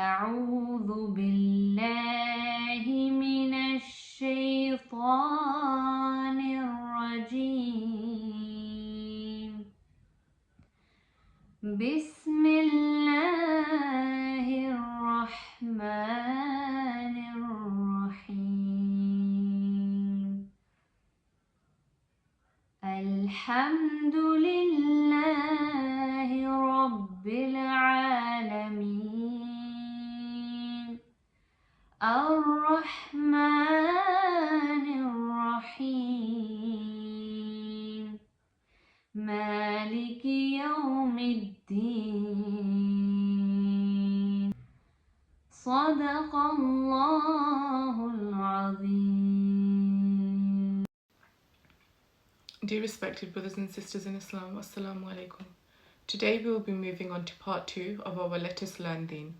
أعوذ بالله من الشيطان الرجيم. بسم الله الرحمن الرحيم. الحمد لله رب العالمين. الرحمن الرحيم. مالك يوم الدين. صدق الله العظيم. Dear respected brothers and sisters in Islam, Assalamu alaikum. Today we will be moving on to part 2 of our Letters Learn Deen,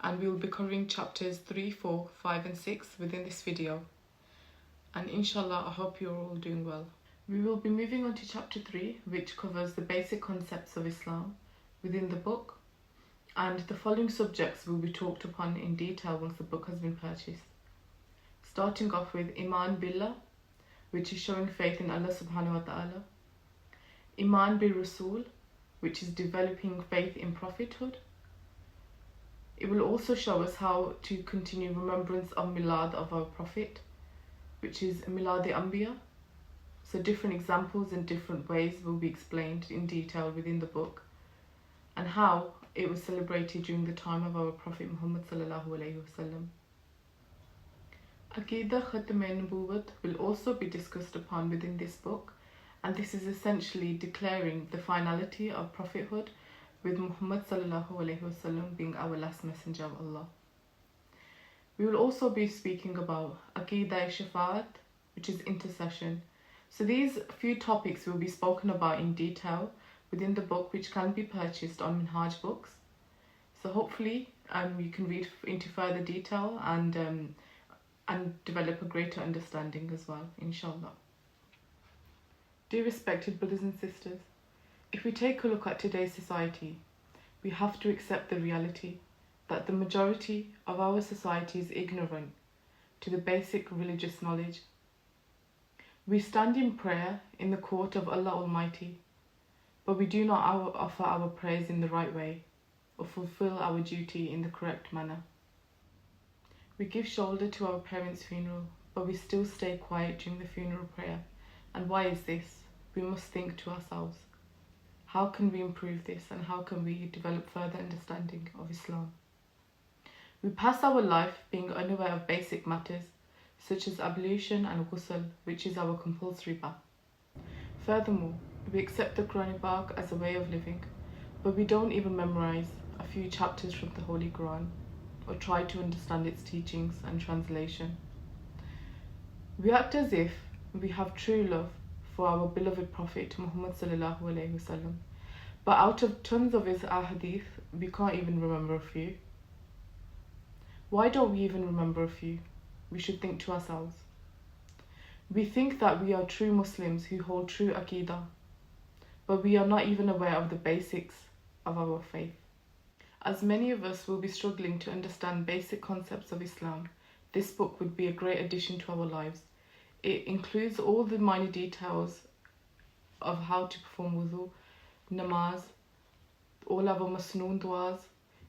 and we will be covering chapters 3, 4, 5 and 6 within this video. And inshallah, I hope you're all doing well. We will be moving on to chapter 3, which covers the basic concepts of Islam within the book, and the following subjects will be talked upon in detail once the book has been purchased. Starting off with Iman Billah, which is showing faith in Allah subhanahu wa ta'ala. Iman bil Rasul, which is developing faith in prophethood. It will also show us how to continue remembrance of Milad of our Prophet, which is Milad-e-Anbiya. So different examples and different ways will be explained in detail within the book, and how it was celebrated during the time of our Prophet Muhammad sallallahu alaihi wasallam. Aqidah Khatm-e-Nubuwwat will also be discussed upon within this book, and this is essentially declaring the finality of prophethood, with Muhammad sallallahu alaihi wasallam being our last messenger of Allah. We will also be speaking about Aqidah Shafa'at, which is intercession. So these few topics will be spoken about in detail within the book, which can be purchased on Minhaj books. So hopefully you can read into further detail and develop a greater understanding as well, inshallah. Dear respected brothers and sisters, if we take a look at today's society, we have to accept the reality that the majority of our society is ignorant to the basic religious knowledge. We stand in prayer in the court of Allah Almighty, but we do not offer our prayers in the right way or fulfill our duty in the correct manner. We give shoulder to our parents' funeral, but we still stay quiet during the funeral prayer. And why is this? We must think to ourselves, how can we improve this, and how can we develop further understanding of Islam? We pass our life being unaware of basic matters such as ablution and ghusl, which is our compulsory bath. Furthermore, we accept the Quran as a way of living, but we don't even memorize a few chapters from the Holy Quran or try to understand its teachings and translation. We act as if we have true love for our beloved Prophet Muhammad sallallahu alaihi wasallam, but out of tons of his Ahadith, we can't even remember a few. Why don't we even remember a few? We should think to ourselves. We think that we are true Muslims who hold true Aqidah, but we are not even aware of the basics of our faith. As many of us will be struggling to understand basic concepts of Islam, this book would be a great addition to our lives. It includes all the minor details of how to perform wudu, namaz, all our Masnoon du'as.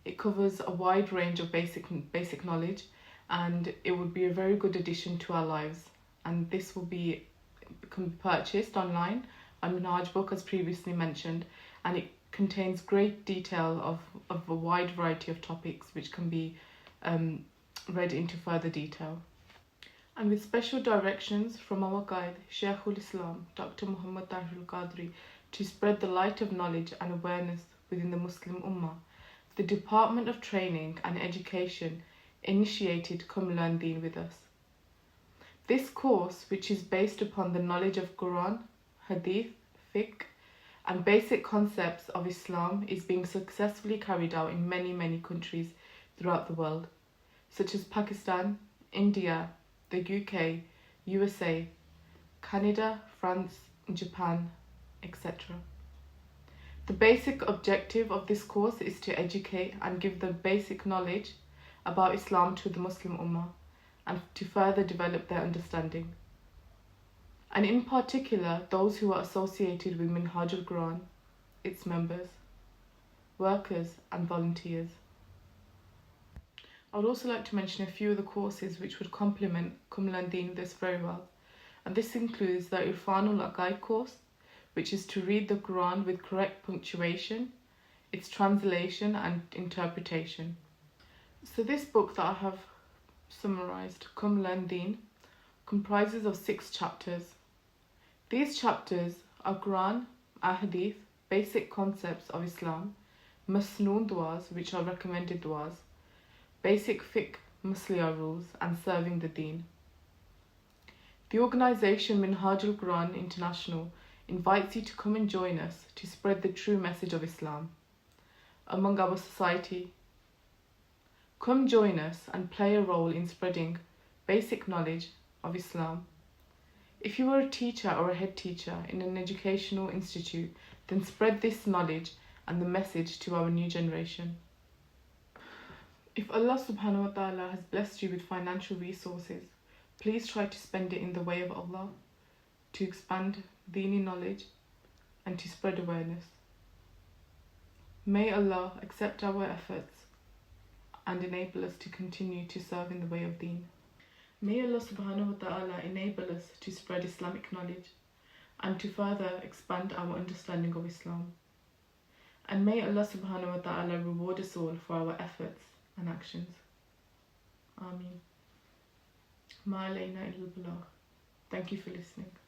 It covers a wide range of basic knowledge, and it would be a very good addition to our lives. And this will be purchased online on Minhaj book, as previously mentioned, and it contains great detail of a wide variety of topics which can be read into further detail. And with special directions from our guide, Shaykhul Islam, Dr. Muhammad Tahir-ul-Qadri, to spread the light of knowledge and awareness within the Muslim Ummah, the Department of Training and Education initiated Come Learn Deen with us. This course, which is based upon the knowledge of Quran, Hadith, Fiqh, and basic concepts of Islam, is being successfully carried out in many countries throughout the world, such as Pakistan, India, the UK, USA, Canada, France, Japan, etc. The basic objective of this course is to educate and give the basic knowledge about Islam to the Muslim Ummah and to further develop their understanding. And in particular, those who are associated with Minhaj-ul-Quran, its members, workers and volunteers. I would also like to mention a few of the courses which would complement Come Learn Deen with this very well. And this includes the Irfan-ul-Aqaid course, which is to read the Quran with correct punctuation, its translation and interpretation. So this book that I have summarized, Come Learn Deen, comprises of 6 chapters. These chapters are Quran, Ahadith, basic concepts of Islam, Masnoon du'as, which are recommended du'as, basic Fiqhi Masaa'il rules, and Serving the Deen. The organisation Minhaj-ul-Quran International invites you to come and join us to spread the true message of Islam among our society. Come join us and play a role in spreading basic knowledge of Islam. If you are a teacher or a head teacher in an educational institute, then spread this knowledge and the message to our new generation. If Allah subhanahu wa ta'ala has blessed you with financial resources, please try to spend it in the way of Allah, to expand Deeni knowledge and to spread awareness. May Allah accept our efforts and enable us to continue to serve in the way of Deen. May Allah subhanahu wa ta'ala enable us to spread Islamic knowledge and to further expand our understanding of Islam. And may Allah subhanahu wa ta'ala reward us all for our efforts and actions. Ameen. Ma alayna illa al-balagh. Thank you for listening.